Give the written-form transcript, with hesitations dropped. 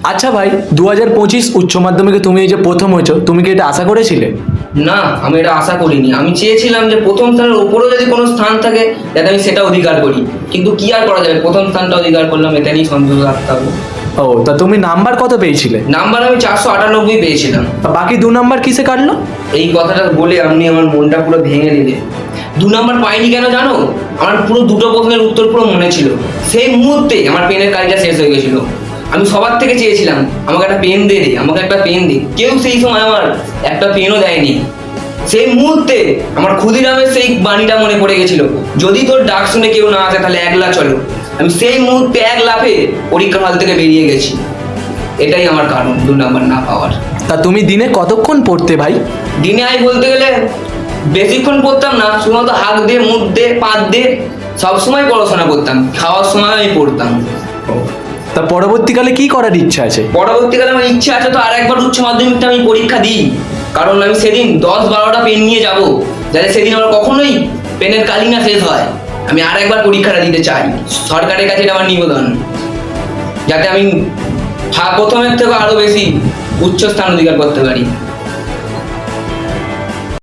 আচ্ছা ভাই, 2025 উচ্চ মাধ্যমিকে তুমি এই যে প্রথম হয়েছো, তুমি কি এটা আশা করেছিলে? না, আমি এটা আশা করিনি। আমি চেয়েছিলাম যে প্রথম স্থানের উপরেও যদি কোনো স্থান থাকে যাতে আমি সেটা অধিকার করি, কিন্তু কি আর করা যাবে, প্রথম স্থানটা অধিকার করলাম, এটা নিয়েই সন্তোষ রাখতে হবে। ও, তা তুমি নাম্বার কত পেয়েছিলে? নাম্বার আমি 498 পেয়েছিলাম। তা বাকি 2 নাম্বার কিসে কাটলো? এই কথাটা বলে আপনি আমার মনটা পুরো ভেঙে দিলে। 2 নাম্বার পাইনি কেন জানো? আমার পুরো দুটো প্রশ্নের উত্তর পুরো মনে ছিল। সেই মুহূর্তে আমার পেনের কাজটা শেষ হয়ে গেছিল। আমি সবার থেকে চেয়েছিলাম আমাকে একটা পেন দে রে, আমাকে একটা পেন দে। কেউ সেই সময় আমার একটা পেনও দেয়নি। সেই মুহূর্তে আমার ক্ষুদিরামের সেই বাণীটা মনে পড়ে গেছিল, যদি তোর ডাক শুনে কেউ না আসে তাহলে একলা চলো। আমি সেই মুহূর্তে এক লাফে পরীক্ষা হল থেকে বেরিয়ে গেছি। এটাই আমার কারণ 2 নাম্বার না পাওয়ার। তা তুমি দিনে কতক্ষণ পড়তে ভাই? দিনে আমি বলতে গেলে বেশিক্ষণ পড়তাম না, শুধুমাত্র হাত দিয়ে, মুখ দিয়ে, পাত দিয়ে সবসময় পড়াশোনা করতাম। খাওয়ার সময় আমি পড়তাম। তা পরবর্তীকালে কি করার ইচ্ছা আছে? পরবর্তীকালে আমার ইচ্ছা আছে তো আর একবার উচ্চ মাধ্যমিকটা আমি পরীক্ষা দিই, কারণ আমি সেদিন 10-12টা পেন নিয়ে যাব, যাতে সেদিন আমার কখনোই পেনের কালি না শেষ হয়। আমি আর একবার পরীক্ষাটা দিতে চাই। সরকারের কাছে এটা আমার নিবেদন, যাতে আমি প্রথমের থেকে আরো বেশি উচ্চ স্থান অধিকার করতে পারি।